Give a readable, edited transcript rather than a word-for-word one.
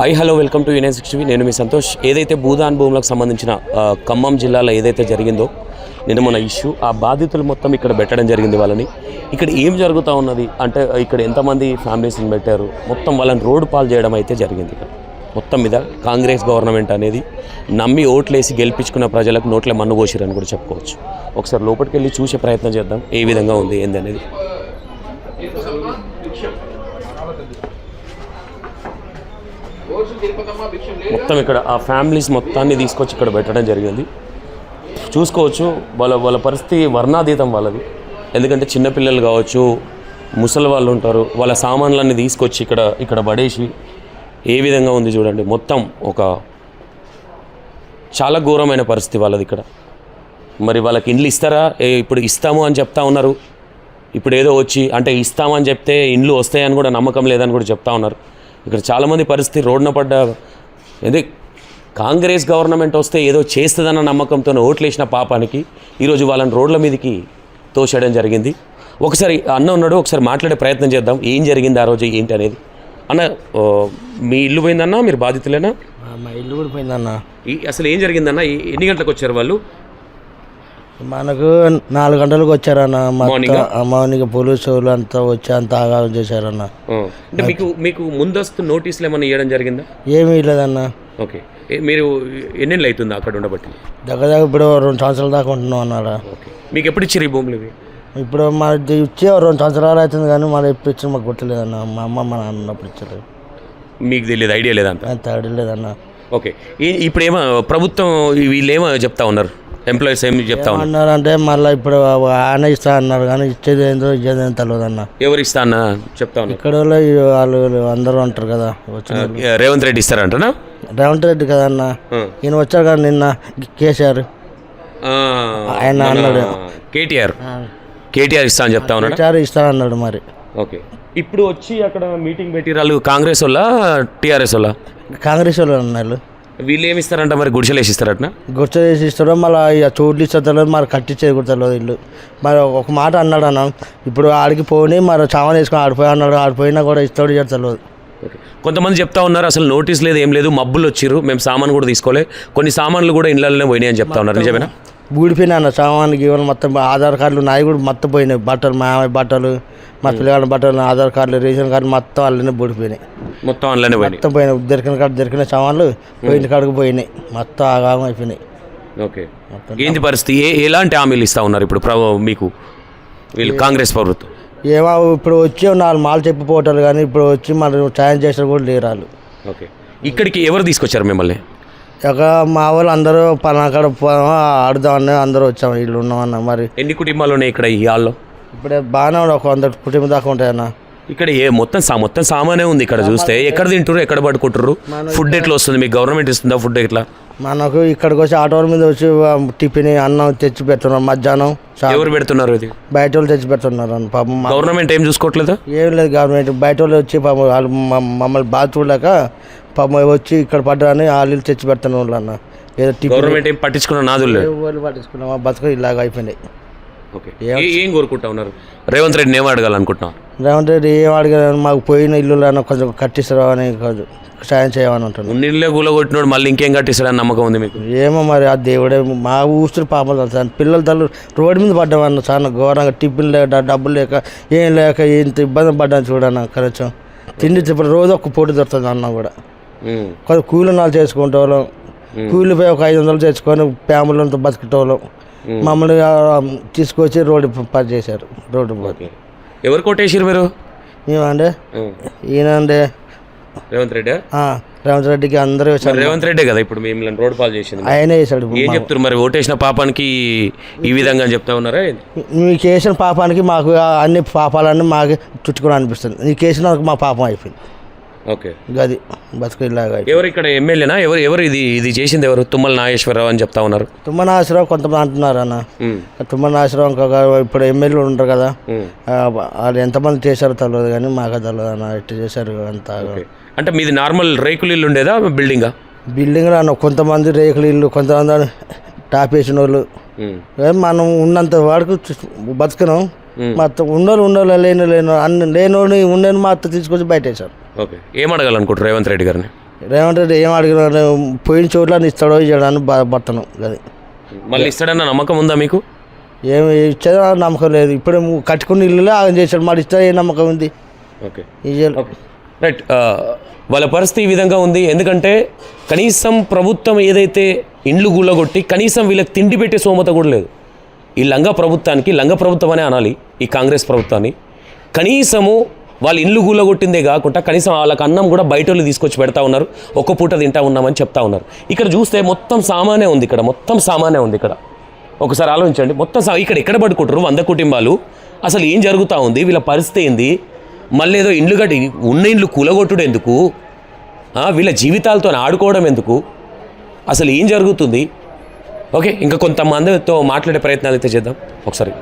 Hello welcome to union 60. నేను మీ సంతోష్. ఏదైతే భూదాన్ భూములకు సంబంధించిన ఖమ్మం జిల్లాలో ఏదైతే జరిగిందో నిన్న మన ఇష్యూ, ఆ బాధితులు మొత్తం ఇక్కడ పెట్టడం జరిగింది వాళ్ళని. ఇక్కడ ఏం జరుగుతూ ఉన్నది అంటే ఇక్కడ ఎంతమంది ఫ్యామిలీస్ని పెట్టారు, మొత్తం వాళ్ళని రోడ్డు పాలు చేయడం అయితే జరిగింది. ఇక్కడ మొత్తం మీద కాంగ్రెస్ గవర్నమెంట్ అనేది నమ్మి ఓట్లేసి గెలిపించుకున్న ప్రజలకు నోట్లే మన్ను పోసిరని కూడా చెప్పుకోవచ్చు. ఒకసారి లోపలికి వెళ్ళి చూసే ప్రయత్నం చేద్దాం ఏ విధంగా ఉంది ఏంది అనేది. మొత్తం ఇక్కడ ఆ ఫ్యామిలీస్ మొత్తాన్ని తీసుకొచ్చి ఇక్కడ పెట్టడం జరిగింది. చూసుకోవచ్చు వాళ్ళ పరిస్థితి వర్ణాతీతం వాళ్ళది. ఎందుకంటే చిన్నపిల్లలు కావచ్చు, ముసలి వాళ్ళు ఉంటారు, వాళ్ళ సామాన్లన్నీ తీసుకొచ్చి ఇక్కడ పడేసి ఏ విధంగా ఉంది చూడండి. మొత్తం ఒక చాలా ఘోరమైన పరిస్థితి వాళ్ళది ఇక్కడ. మరి వాళ్ళకి ఇండ్లు ఇస్తారా? ఇప్పుడు ఇస్తాము అని చెప్తా ఉన్నారు. ఇప్పుడు ఏదో వచ్చి అంటే ఇస్తామని చెప్తే ఇండ్లు వస్తాయని కూడా నమ్మకం లేదని కూడా చెప్తా ఉన్నారు. ఇక్కడ చాలామంది పరిస్థితి రోడ్డున పడ్డ. ఎందుకు కాంగ్రెస్ గవర్నమెంట్ వస్తే ఏదో చేస్తుందన్న నమ్మకంతో ఓట్లేసిన పాపానికి ఈరోజు వాళ్ళని రోడ్ల మీదకి తోసేయడం జరిగింది. ఒకసారి అన్న ఉన్నాడు, ఒకసారి మాట్లాడే ప్రయత్నం చేద్దాం. ఏం జరిగింది ఆ రోజు ఏంటి అనేది. అన్న, మీ ఇల్లు పోయిందన్నా? మీరు బాధితులేనా? మా ఇల్లు కూడా పోయిందన్న. అసలు ఏం జరిగిందన్న? ఎన్ని గంటలకు వచ్చారు వాళ్ళు? మనకు 4 గంటలకు వచ్చారన్న. మార్నింగ్ పోలీసు వాళ్ళు అంతా వచ్చి అంత ఆగారం చేశారన్న. అంటే మీకు ముందస్తు నోటీసులు ఏమైనా ఇవ్వడం జరిగిందా? ఏమీ లేదన్న. ఓకే, మీరు ఎన్నేళ్ళు అవుతుంది అక్కడ ఉండబట్టి? దగ్గర ఇప్పుడు 2 సంవత్సరాల దాకా ఉంటున్నాం అన్నారా. ఓకే, మీకు ఎప్పుడు ఇచ్చారు ఈ భూములు ఇవి? ఇప్పుడు మన ఇచ్చే 2 సంవత్సరాలు అవుతుంది కానీ మన ఎప్పుడు ఇచ్చిన మాకు గుర్తులేదన్న. మా అమ్మ మా నాన్న ఉన్నప్పుడు ఇచ్చలేదు. మీకు తెలియదు, ఐడియా లేదంత? అంత ఐడియా లేదన్న. ఓకే, ఇప్పుడు ఏమో ప్రభుత్వం వీళ్ళు ఏమో చెప్తా ఉన్నారు, ఎంప్లాయీస్ ఏమి చెప్తా ఉన్నారు అంటే మళ్ళీ ఇప్పుడు ఆయన ఇస్తా అన్నారు కానీ ఇచ్చేది ఏందో ఇచ్చేది ఏందో తెలియదు అన్న. ఎవరు ఇస్తా అన్న చెప్తా ఉన్నారు? ఇక్కడ వాళ్ళు అందరూ అంటారు కదా. రేవంత్ రెడ్డి ఇస్తారంటనా? రేవంత్ రెడ్డి కదా అన్న. ఈయన వచ్చారు కదా నిన్న కేసీఆర్, ఆయన అన్నాడు. కేటీఆర్ ఇస్తా అని చెప్తా ఉన్నాడు. కేటీఆర్ ఇస్తా అన్నాడు మరి. ఓకే, ఇప్పుడు వచ్చి అక్కడ మీటింగ్ పెట్టి వాళ్ళు కాంగ్రెస్ వాళ్ళ టీఆర్ఎస్ వాళ్ళ? కాంగ్రెస్ వాళ్ళు అన్నారు. వీళ్ళు ఏమి ఇస్తారంట మరి? గుడిసెలు వేసి ఇస్తారట? గుడిసెలు వేసి ఇస్తారు, మళ్ళీ ఇక చోట్లు ఇస్తారు, మరి కట్టించేది కూడా తెలియదు ఇల్లు. మరి ఒక మాట అన్నాడు అన్న, ఇప్పుడు ఆడికి పోని మరి చావని వేసుకొని ఆడిపోయి అన్నాడు. ఆడిపోయినా కూడా ఇస్తాడు ఇక తెలియదు. కొంతమంది చెప్తా ఉన్నారు అసలు నోటీస్ లేదు, ఏం లేదు, మబ్బులు వచ్చిర్రు, మేము సామాన్ కూడా తీసుకోలే, కొన్ని సామాన్లు కూడా ఇళ్ళలోనే పోయినాయి అని చెప్తా ఉన్నారు. నిజమేనా? ఊడిపోయినా అన్న సామాన్కి ఇవ్వాలి. మొత్తం ఆధార్ కార్డులు నాయి కూడా మొత్తం పోయినాయి. బట్టలు, మా బట్టలు, మా పిల్లగాళ్ళ బట్టలు, ఆధార్ కార్డులు, రేషన్ కార్డు మొత్తం అందులోనే బూడిపోయినాయి. మొత్తం అందులోనే మొత్తం పోయినాయి. దొరికిన సామాన్లు పోయిన కాడికి పోయినాయి. మొత్తం ఆగామం అయిపోయినాయి. ఓకే, ఏంటి పరిస్థితి? ఎలాంటి హామీలు ఇస్తా ఉన్నారు ఇప్పుడు మీకు వీళ్ళు కాంగ్రెస్ ప్రభుత్వం? ఏమో ఇప్పుడు వచ్చి 4 మాలు చెప్పిపోవటాలు కానీ ఇప్పుడు వచ్చి మనం సాయం చేసిన కూడా లేరు వాళ్ళు. ఓకే, ఇక్కడికి ఎవరు తీసుకొచ్చారు మిమ్మల్ని? ఇక మా వాళ్ళు అందరూ పలానాకాడ ఆడుదామని అందరూ వచ్చాము. ఇల్లు ఉన్నామన్న. మరి ఎన్ని కుటుంబాలు ఉన్నాయి ఇక్కడ ఈ హాల్లో? ఇప్పుడే బాగానే ఒక 100 కుటుంబం దాకా ఉంటాయన్న. ఇక్కడ మొత్తం సామానే ఉంది ఇక్కడ చూస్తే. ఎక్కడ తింటారు, ఎక్కడ పడుకుంటారు? ఫుడ్ ఎట్లా వస్తుంది? మీకు గవర్నమెంట్ ఇస్తుందా ఫుడ్? ఎట్లా? మనకు ఇక్కడికి వచ్చి ఆటోల మీద వచ్చి టిఫిన్ అన్నం తెచ్చి పెడుతున్నారు. మధ్యాహ్నం ఎవరు పెడుతున్నారు? ఇది బయట వాళ్ళు తెచ్చి పెడుతున్నారు. పాపం గవర్నమెంట్ ఏం చూసుకోవట్లేదా? ఏం లేదు గవర్నమెంట్. బయట వాళ్ళు వచ్చి పాపం వాళ్ళు మమ్మల్ని బాధ చూడలేక పాపం వచ్చి ఇక్కడ పడ్డారని వాళ్ళు తెచ్చి పెడుతున్న వాళ్ళు అన్న. ఏదో గవర్నమెంట్ ఏం పట్టించుకున్న నాదులు లేదు. పట్టించుకున్నామా బతుకు ఇలాగ అయిపోయినాయి. ఓకే, ఏం కోరుకుంటా ఉన్నారు? రేవంత్ రెడ్డిని ఏం అడగాలనుకుంటున్నాం? రేవంత్ రెడ్డి ఏం అడగాలి? మాకు పోయిన ఇల్లు కొంచెం కట్టిస్తారా అని సాయం చేయమని అంటున్నాను. నీళ్ళే కూలగొట్టినోడు మళ్ళీ ఇంకేం కట్టిస్తాడని నమ్మకం ఉంది మీకు? ఏమో మరి ఆ దేవుడే. మా ఊస్తులు పాపం తెలుసు. పిల్లల తల్లు రోడ్డు మీద పడ్డామన్న. చాలా ఘోరంగా టిఫిన్ లేక డబ్బులు లేక ఏం లేక ఇంత ఇబ్బంది పడ్డాను చూడన్న. కొంచెం తిండి చెప్పి రోజు ఒక పూట దొరుకుతుంది అన్న కూడా. కొంచెం కూలి నాలు చేసుకుంటాం. కూలిపోయి ఒక 500 తెచ్చుకొని ఫ్యామిలీతో బతికేటోళ్ళం. మమ్మల్ని తీసుకొచ్చి రోడ్డు పని చేశారు. రోడ్డు పోతే ఎవరు కొట్టేసారు మీరు? మేమండి ఈయన అండి రేవంత్ రెడ్డి. రేవంత్ రెడ్డికి అందరూ వచ్చారు. రేవంత్ రెడ్డే కదా ఇప్పుడు మిమ్మల్ని రోడ్ పాలు చేసింది. ఆయనే చేశాడు. ఏం చెప్తారు మరి? ఓటేసిన పాపానికి ఈ విధంగా చెప్తా ఉన్నారా? మీకు చేసిన పాపానికి మాకు అన్ని పాపాలన్నీ మాకు చుట్టుకొని అనిపిస్తుంది. నీకు చేసిన మా పాపం అయిపోయింది. ఓకే, గది బతుకు ఇలాగా. ఎవరు ఇక్కడ ఎమ్మెల్యేనా? ఎవరు ఇది చేసింది ఎవరు? తుమ్మల నాగేశ్వరరావు అని చెప్తా ఉన్నారు. తుమ్మల నాగేశ్వరరావు కొంతమంది అంటున్నారు అన్న. తుమ్మల నాగేశ్వరరావు ఇంకొక ఇప్పుడు ఎమ్మెల్యేలు ఉంటారు కదా, వాళ్ళు ఎంతమంది చేశారో తెలియదు కానీ మాకు తెలియదు అన్న. ఇట్లా చేశారు అంతా. అంటే మీది నార్మల్ రేకులు ఇల్లు ఉండేదా బిల్డింగా? బిల్డింగ్లో అన్న. కొంతమంది రేకులు ఇల్లు, కొంతమంది టాప్ వేసిన వాళ్ళు. మనం ఉన్నంత వాడుకు బతుకున్నాం. మొత్తం ఉన్నోళ్ళు లేను అన్ని లేనోని ఉండేది మాత్రం తీసుకొచ్చి బయట వేశారు. ఓకే, ఏం అడగాలనుకుంటారు రేవంత్ రెడ్డి గారిని? రేవంత్ రెడ్డి ఏం అడిగిన పోయిన చోట్ల ఇస్తాడో ఇవ్వడానికి బాధపడతాను అది. మళ్ళీ ఇస్తాడన్న నమ్మకం ఉందా మీకు? ఏమి ఇచ్చేదో నమ్మకం లేదు. ఇప్పుడు కట్టుకున్న ఇల్లులే ఆగం చేశాడు, మరి ఇస్తే ఏ నమ్మకం ఉంది? ఓకే ఇయ్యాలి. రైట్. వాళ్ళ పరిస్థితి ఈ విధంగా ఉంది. ఎందుకంటే కనీసం ప్రభుత్వం ఏదైతే ఇండ్లు గుళ్ళగొట్టి కనీసం వీళ్ళకి తిండి పెట్టే సోమత కూడా లేదు. ఈ లంగా ప్రభుత్వం అనే అనాలి ఈ కాంగ్రెస్ ప్రభుత్వాన్ని. కనీసము వాళ్ళు ఇండ్లు గుళ్ళగొట్టిందే కాకుండా కనీసం వాళ్ళకి అన్నం కూడా బయట వాళ్ళు తీసుకొచ్చి పెడతా ఉన్నారు, ఒక్క పూట తింటా ఉన్నామని చెప్తా ఉన్నారు. ఇక్కడ చూస్తే మొత్తం సామానే ఉంది, ఇక్కడ ఒకసారి ఆలోచించండి. మొత్తం ఇక్కడ ఎక్కడ పడుకుంటారు 100 కుటుంబాలు? అసలు ఏం జరుగుతూ ఉంది? వీళ్ళ పరిస్థితి ఏంది? మళ్ళీ ఏదో ఇండ్లు కట్టి ఉన్న ఇండ్లు కూలగొట్టుడు ఎందుకు? వీళ్ళ జీవితాలతో ఆడుకోవడం ఎందుకు? అసలు ఏం జరుగుతుంది? ఓకే, ఇంకా కొంతమందితో మాట్లాడే ప్రయత్నాలు అయితే చేద్దాం ఒకసారి.